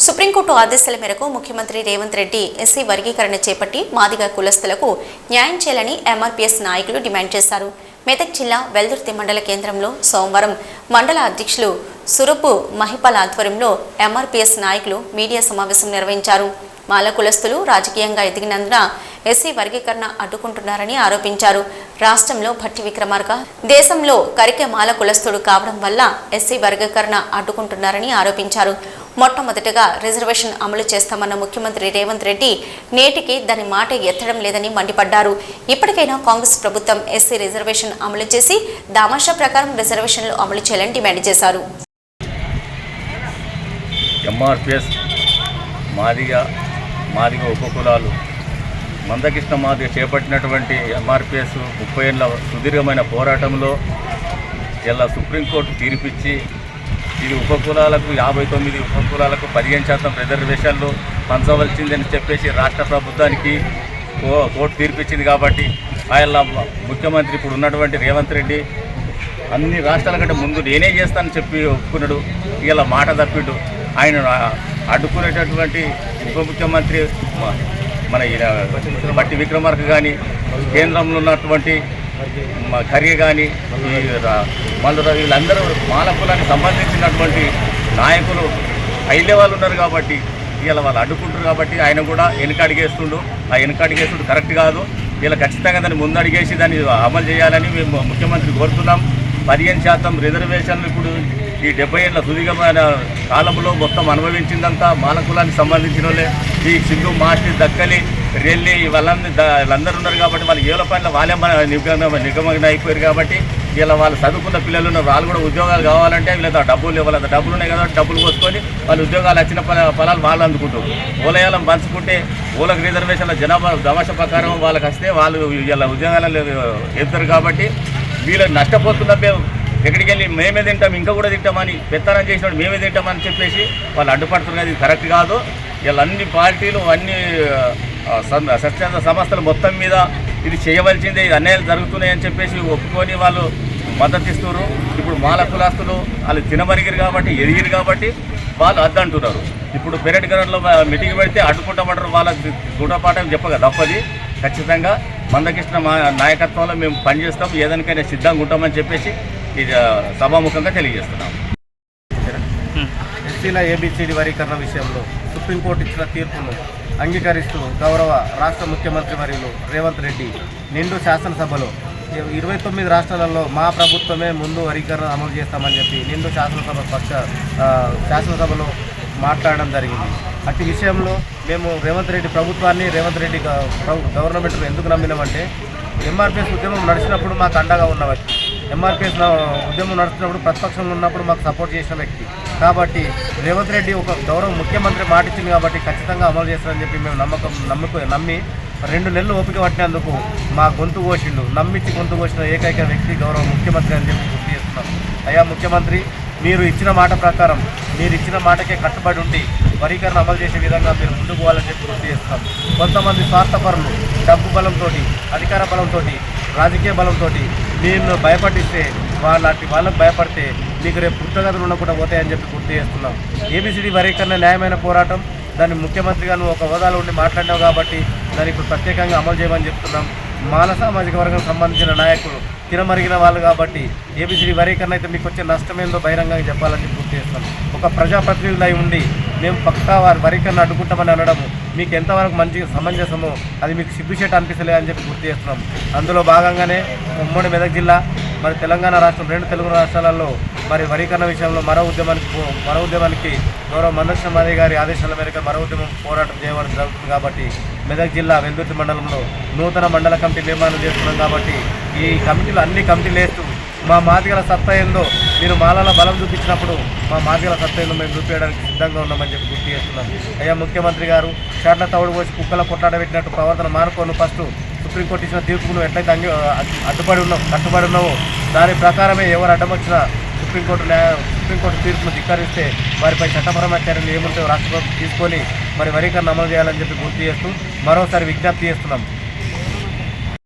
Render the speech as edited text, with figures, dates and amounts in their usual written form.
Supreme court ఆదేశాల మేరకు ముఖ్యమంత్రి రేవంత్ రెడ్డి ఎస్సీ వర్గీకరణ చేపట్టి మాదిగ కులస్తులకు న్యాయం చేయాలని ఎంఆర్పీఎస్ నాయకులు డిమాండ్ చేశారు. మెదక్ జిల్లా వెల్దుర్తి మండల కేంద్రంలో సోమవారం మండల అధ్యక్షులు సురపు మహిపాల్ ఆధ్వర్యంలో ఎంఆర్పీఎస్ నాయకులు మీడియా సమావేశం నిర్వహించారు. మాల కులస్తులు రాజకీయంగా ఎదిగినందున ఎస్సీ వర్గీకరణ అడ్డుకుంటున్నారని ఆరోపించారు. రాష్ట్రంలో భట్టి విక్రమార్క దేశంలో కరికె మాల కులస్తుడు కావడం వల్ల ఎస్సీ వర్గీకరణ అడ్డుకుంటున్నారని ఆరోపించారు. మొట్టమొదటగా రిజర్వేషన్ అమలు చేస్తామన్న ముఖ్యమంత్రి రేవంత్ రెడ్డి నేటికి దాని మాట ఎత్తడం లేదని మండిపడ్డారు. ఇప్పటికైనా కాంగ్రెస్ ప్రభుత్వం ఎస్సీ రిజర్వేషన్ అమలు చేసి దామాషా ప్రకారం రిజర్వేషన్లు అమలు చేయాలని డిమాండ్ చేశారు. మాదిగ ఉపకులాలు మందకృష్ణ మాదిగ చేపట్టినటువంటి ఎంఆర్పిఎస్ 30 ఏళ్ల సుదీర్ఘమైన పోరాటంలో ఇలా సుప్రీంకోర్టు తీర్పిచ్చి ఇది ఉపకులాలకు 59 ఉపకులాలకు 15% రిజర్వేషన్లు పంచవలసిందని చెప్పేసి రాష్ట్ర ప్రభుత్వానికి కోర్టు తీర్పిచ్చింది. కాబట్టి ఆయన ముఖ్యమంత్రి ఇప్పుడు ఉన్నటువంటి రేవంత్ రెడ్డి అన్ని రాష్ట్రాల కంటే ముందు నేనే చేస్తానని చెప్పి ఒప్పుకున్నాడు. ఇలా మాట తప్పిడు. ఆయన అడ్డుకునేటటువంటి ఉప ముఖ్యమంత్రి మన భట్టి విక్రమార్క కానీ, కేంద్రంలో ఉన్నటువంటి ఖర్గే కానీ, మల్లు వీళ్ళందరూ మాల కులానికి సంబంధించినటువంటి నాయకులు హై లెవెల్ ఉన్నారు. కాబట్టి ఇలా వాళ్ళు అడ్డుకుంటారు. కాబట్టి ఆయన కూడా వెనుకడిగేస్తుండు. ఆ వెనుకడిగేస్తుండు కరెక్ట్ కాదు. ఇలా ఖచ్చితంగా దాన్ని ముందడిగేసి దాన్ని అమలు చేయాలని మేము ముఖ్యమంత్రి కోరుతున్నాం. 15% రిజర్వేషన్లు ఇప్పుడు ఈ 70 ఏళ్ల సుదీర్ఘమైన కాలంలో మొత్తం అనుభవించిందంతా మాల కులానికి సంబంధించిన వాళ్ళే. ఈ సింధు మాస్టర్ దక్కలి రెల్లి వాళ్ళందరూ ఉన్నారు. కాబట్టి వాళ్ళు ఏళ్ళ పైన వాళ్ళే మన నిగమన అయిపోయారు. కాబట్టి ఇలా వాళ్ళు చదువుకున్న పిల్లలు ఉన్నారు. వాళ్ళు కూడా ఉద్యోగాలు కావాలంటే వీళ్ళ డబ్బులు ఇవ్వాలి. డబ్బులు ఉన్నాయి కదా, డబ్బులు పోసుకొని వాళ్ళు ఉద్యోగాలు వచ్చిన ఫలాలు వాళ్ళు అందుకుంటారు. ఓలయాలం పంచుకుంటే ఓలకు రిజర్వేషన్ల జనాభా దమాష ప్రకారం వాళ్ళకి వస్తే వాళ్ళు ఇలా ఉద్యోగాలు ఎత్తారు. కాబట్టి వీళ్ళకి నష్టపోతున్నా మేము ఎక్కడికి వెళ్ళి మేమే తింటాం, ఇంకా కూడా తింటామని పెత్తనం చేసినప్పుడు మేమే తింటామని చెప్పేసి వాళ్ళు అడ్డుపడుతున్నారు. ఇది కరెక్ట్ కాదు. ఇలా అన్ని పార్టీలు అన్ని స్వచ్ఛంద సంస్థలు మొత్తం మీద ఇది చేయవలసిందే, ఇది అన్యాయాలు జరుగుతున్నాయని చెప్పేసి ఒప్పుకొని వాళ్ళు మద్దతు ఇస్తున్నారు. ఇప్పుడు మాల కులాస్తులు వాళ్ళు తినమరిగిరు కాబట్టి ఎదిగిరు కాబట్టి వాళ్ళు అద్దంటున్నారు. ఇప్పుడు పెరటి గరంలో మీటింగ్ పెడితే అడ్డుకుంటామంటారు. వాళ్ళ గుణపాఠం చెప్పగా తప్పది. ఖచ్చితంగా మందకృష్ణ నాయకత్వంలో మేము పనిచేస్తాం, ఏదానికైనా సిద్ధంగా ఉంటామని చెప్పేసి ఇది సభాముఖంగా తెలియజేస్తున్నాం. ఎస్సీల ఏబిసిడి వర్గీకరణ విషయంలో సుప్రీంకోర్టు ఇచ్చిన తీర్పును అంగీకరిస్తూ గౌరవ రాష్ట్ర ముఖ్యమంత్రి వర్యులు రేవంత్ రెడ్డి నిండు శాసనసభలో 29 రాష్ట్రాలలో మా ప్రభుత్వమే ముందు వర్గీకరణ అమలు చేస్తామని చెప్పి నిండు శాసనసభలో మాట్లాడడం జరిగింది. అట్టి విషయంలో మేము రేవంత్ రెడ్డి ప్రభుత్వాన్ని, రేవంత్ రెడ్డి గవర్నమెంట్ను ఎందుకు నమ్మినామంటే ఎంఆర్పిఎస్ ఉద్యమం నడిచినప్పుడు మాకు అండగా ఉన్న వ్యక్తి, ఎంఆర్పిఎస్ ఉద్యమం నడుస్తున్నప్పుడు ప్రతిపక్షంలో ఉన్నప్పుడు మాకు సపోర్ట్ చేసిన వ్యక్తి. కాబట్టి రేవంత్ రెడ్డి ఒక గౌరవ ముఖ్యమంత్రి మాట ఇచ్చింది కాబట్టి ఖచ్చితంగా అమలు చేస్తారని చెప్పి మేము నమ్మి 2 నెలలు ఓపిక పట్టినందుకు మా గొంతు కోసిండు. నమ్మించి గొంతు కోసిన ఏకైక వ్యక్తి గౌరవ ముఖ్యమంత్రి అని చెప్పి గుర్తు చేస్తున్నాం. అయ్యా ముఖ్యమంత్రి, మీరు ఇచ్చిన మాట ప్రకారం మీరు ఇచ్చిన మాటకే కట్టుబడి ఉండి వర్గీకరణ అమలు చేసే విధంగా మీరు ముందుకు పోవాలని చెప్పి గుర్తు చేస్తాం. కొంతమంది స్వార్థపరులు డబ్బు బలంతో, అధికార బలంతో, రాజకీయ బలంతో మీరు భయపడిస్తే వాళ్ళకు భయపడితే మీకు రేపు పుట్టగతులు ఉండకుండా పోతాయని చెప్పి గుర్తు చేస్తున్నాం. ఏబిసిడి వర్గీకరణ న్యాయమైన పోరాటం. దాన్ని ముఖ్యమంత్రిగా నువ్వు ఒక హోదాలో ఉండి మాట్లాడినావు కాబట్టి దాన్ని ఇప్పుడు ప్రత్యేకంగా అమలు చేయమని చెప్తున్నాం. మాల సామాజిక వర్గం సంబంధించిన నాయకులు తినమరిగిన వాళ్ళు కాబట్టి ఏబిసిడి వర్గీకరణ అయితే మీకు వచ్చే నష్టమేందో బహిరంగంగా చెప్పాలని గుర్తు చేస్తాం. ఒక ప్రజాప్రతినిధులై ఉండి మేము పక్కా వారి వర్గీకరణ అడ్డుకుంటామని అనడము మీకు ఎంతవరకు మంచిగా సమంజసమో అది మీకు సిగ్గుచేట అనిపిస్తలే అని చెప్పి గుర్తు చేస్తున్నాం. అందులో భాగంగానే ఉమ్మడి మెదక్ జిల్లా, మరి తెలంగాణ రాష్ట్రం, 2 తెలుగు రాష్ట్రాలలో మరి వర్గీకరణ విషయంలో మరో ఉద్యమానికి గౌరవ మందకృష్ణ మాదిగ గారి ఆదేశాల మేరకు మరో ఉద్యమం పోరాటం చేయడం జరుగుతుంది. కాబట్టి మెదక్ జిల్లా వెల్దుర్తి మండలంలో నూతన మండల కమిటీ నిర్మాణం చేస్తున్నాం. కాబట్టి ఈ కమిటీలు అన్ని కమిటీలు వేస్తూ మా మాదిగల సత్తా ఏందో మీరు మాలల బలం చూపించినప్పుడు మా మాదిగల సత్తా ఏందో మేము చూపించడానికి సిద్ధంగా ఉన్నామని చెప్పి గుర్తు చేస్తున్నాం. అయ్యా ముఖ్యమంత్రి గారు, షాట్ల తవుడు పోసి కుక్కల పొట్టాడ పెట్టినట్టు ప్రవర్తన మానుకోను. ఫస్ట్ సుప్రీంకోర్టు ఇచ్చిన తీర్పును ఎట్లయితే కట్టుబడి ఉన్నావో దాని ప్రకారమే ఎవరు అడ్డం వచ్చినా సుప్రీంకోర్టు తీర్పును ధిక్కరిస్తే వారిపై చట్టపరమైన చర్యలు ఏముంటాయో రాష్ట్ర ప్రభుత్వం తీసుకొని మరి వర్గీకరణ అమలు చేయాలని చెప్పి గుర్తు చేస్తూ మరోసారి విజ్ఞప్తి చేస్తున్నాం.